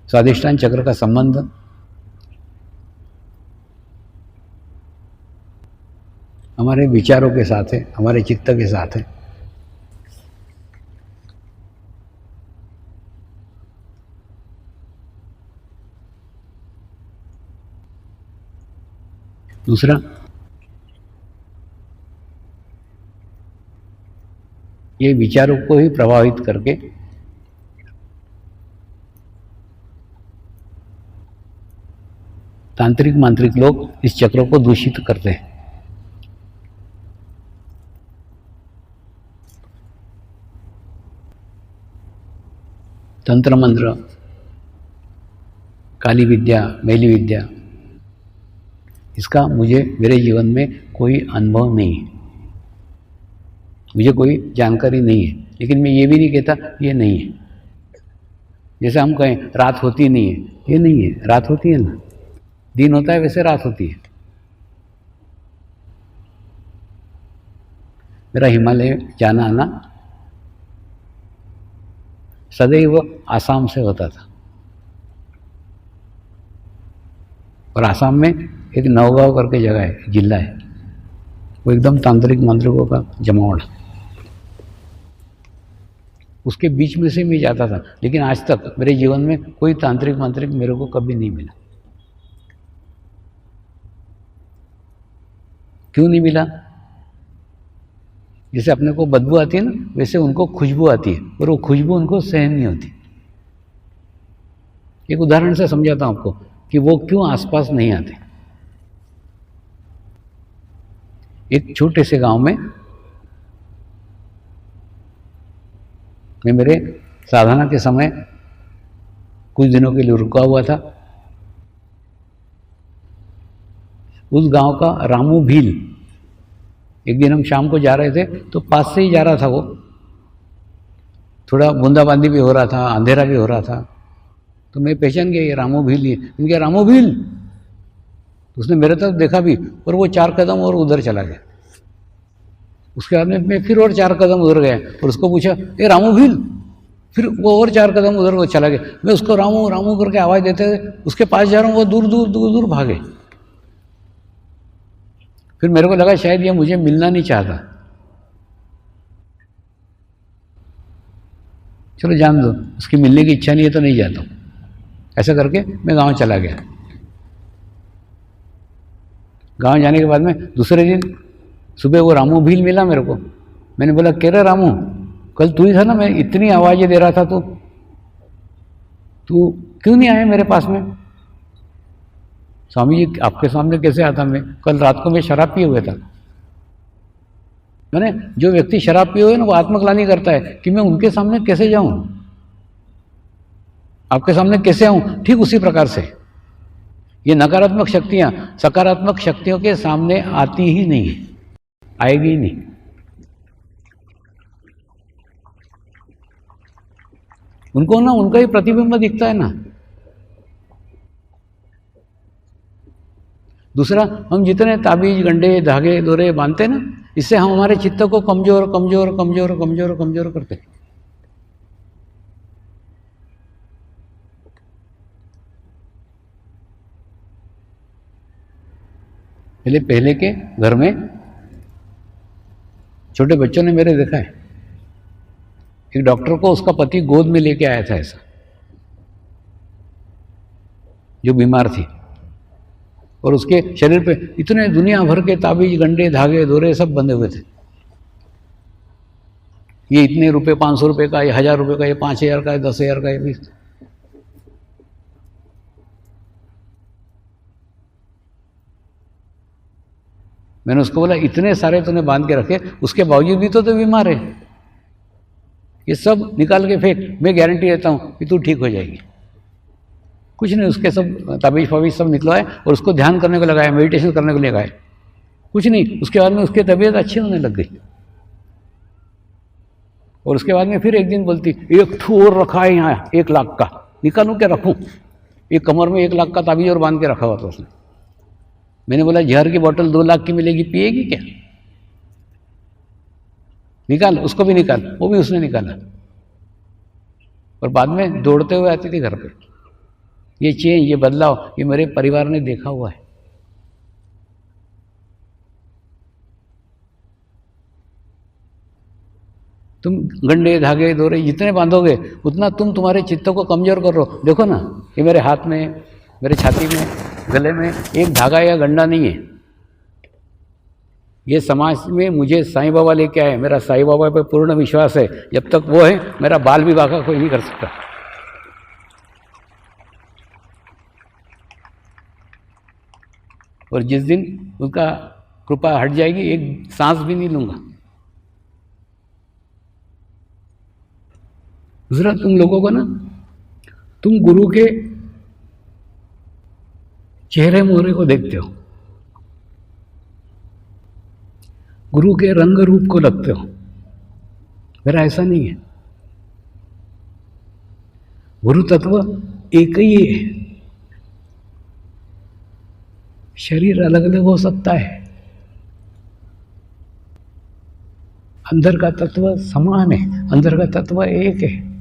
स्वाधिष्ठान चक्र का संबंध हमारे विचारों के साथ है, हमारे चित्त के साथ है। दूसरा, ये विचारों को ही प्रभावित करके तांत्रिक मांत्रिक लोग इस चक्र को दूषित करते हैं। तंत्र मंत्र, काली विद्या, मैली विद्या, इसका मुझे मेरे जीवन में कोई अनुभव नहीं है, मुझे कोई जानकारी नहीं है। लेकिन मैं ये भी नहीं कहता ये नहीं है। जैसे हम कहें रात होती नहीं है, ये नहीं है, रात होती है ना। दिन होता है वैसे रात होती है। मेरा हिमालय जाना आना सदैव आसाम से होता था, और आसाम में एक नौगांव करके जगह है, जिला है, वो एकदम तांत्रिक मंत्रिकों का जमावड़ा, उसके बीच में से मैं जाता था। लेकिन आज तक मेरे जीवन में कोई तांत्रिक मंत्रिक मेरे को कभी नहीं मिला। क्यों नहीं मिला? जैसे अपने को बदबू आती है ना, वैसे उनको खुशबू आती है, और वो खुशबू उनको सहन नहीं होती। एक उदाहरण से समझाता हूं आपको कि वो क्यों आसपास नहीं आते। एक छोटे से गांव में मैं मेरे साधना के समय कुछ दिनों के लिए रुका हुआ था। उस गांव का रामू भील, एक दिन हम शाम को जा रहे थे तो पास से ही जा रहा था, वो थोड़ा बूंदाबांदी भी हो रहा था, अंधेरा भी हो रहा था, तो मैं पहचान गया ये रामू भील ही। इनके रामू भील, तो उसने मेरे तरफ देखा भी, और वो 4 कदम और उधर चला गया। उसके बाद में मैं फिर और 4 कदम उधर गया और उसको पूछा ए रामू भील, फिर वो और 4 कदम उधर वो चला गया। मैं उसको रामू रामू करके आवाज़ देते हुए उसके पास जा रहा हूँ, वो दूर दूर दूर दूर भागे। फिर मेरे को लगा शायद ये मुझे मिलना नहीं चाहता, चलो जान दो, उसकी मिलने की इच्छा नहीं है तो नहीं जाता हूँ। ऐसा करके मैं गांव चला गया। गांव जाने के बाद में दूसरे दिन सुबह वो रामू भील मिला मेरे को। मैंने बोला कह रहे रामू, कल तू ही था ना, मैं इतनी आवाज़ें दे रहा था, तू क्यों नहीं आया मेरे पास में? स्वामी जी आपके सामने कैसे आता मैं? कल रात को मैं शराब पिए हुए था। मैंने, जो व्यक्ति शराब पिए हुए ना वो आत्मग्लानि करता है कि मैं उनके सामने कैसे जाऊं, आपके सामने कैसे आऊं। ठीक उसी प्रकार से ये नकारात्मक शक्तियां सकारात्मक शक्तियों के सामने आती ही नहीं है, आएगी ही नहीं। उनको ना उनका ही प्रतिबिंब दिखता है ना। दूसरा, हम जितने ताबीज गंडे धागे दोरे बांधते ना, इससे हम हमारे चित्त को कमजोर कमजोर कमजोर कमजोर कमजोर करते। पहले के घर में छोटे बच्चों ने मेरे देखा है, एक डॉक्टर को उसका पति गोद में लेके आया था ऐसा, जो बीमार थी, और उसके शरीर पे इतने दुनिया भर के ताबीज गंडे धागे दोरे सब बंधे हुए थे। ये इतने रुपए, 500 रुपए का, ये 1000 रुपए का, ये 5000 का, 10,000 का, ये 20। मैंने उसको बोला इतने सारे तूने बांध के रखे, उसके बावजूद भी तो बीमार है, ये सब निकाल के फेंक, मैं गारंटी देता हूं कि तू ठीक हो जाएगी। कुछ नहीं, उसके सब ताबीज फाबीज सब निकलवाए और उसको ध्यान करने को लगाया, मेडिटेशन करने को लगाए, कुछ नहीं। उसके बाद में उसकी तबीयत अच्छी होने लग गई। और उसके बाद में फिर एक दिन बोलती, एक ठू और रखा है यहाँ 1 लाख का, निकालूं क्या रखूं? एक कमर में 1 लाख का ताबीज और बांध के रखा हुआ था उसने। मैंने बोला जहर की बोतल 2 लाख की मिलेगी, पिएगी क्या? निकाल, उसको भी निकाल। वो भी उसने निकाला, और बाद में दौड़ते हुए आती थी घर पे। ये चेंज, ये बदलाव, ये मेरे परिवार ने देखा हुआ है। तुम गंडे धागे दोरे जितने बांधोगे उतना तुम तुम्हारे चित्त को कमजोर कर रहे हो। देखो ना, ये मेरे हाथ में, मेरे छाती में, गले में एक धागा या गंडा नहीं है। ये समाज में मुझे साईं बाबा लेके आए, मेरा साईं बाबा पे पूर्ण विश्वास है। जब तक वो है, मेरा बाल विवाह का कोई नहीं कर सकता। और जिस दिन उनका कृपा हट जाएगी, एक सांस भी नहीं लूंगा। दूसरा, तुम लोगों को ना, तुम गुरु के चेहरे मोहरे को देखते हो, गुरु के रंग रूप को लगते हो। मेरा ऐसा नहीं है। गुरु तत्व एक ही है, शरीर अलग अलग हो सकता है, अंदर का तत्व समान है, अंदर का तत्व एक है।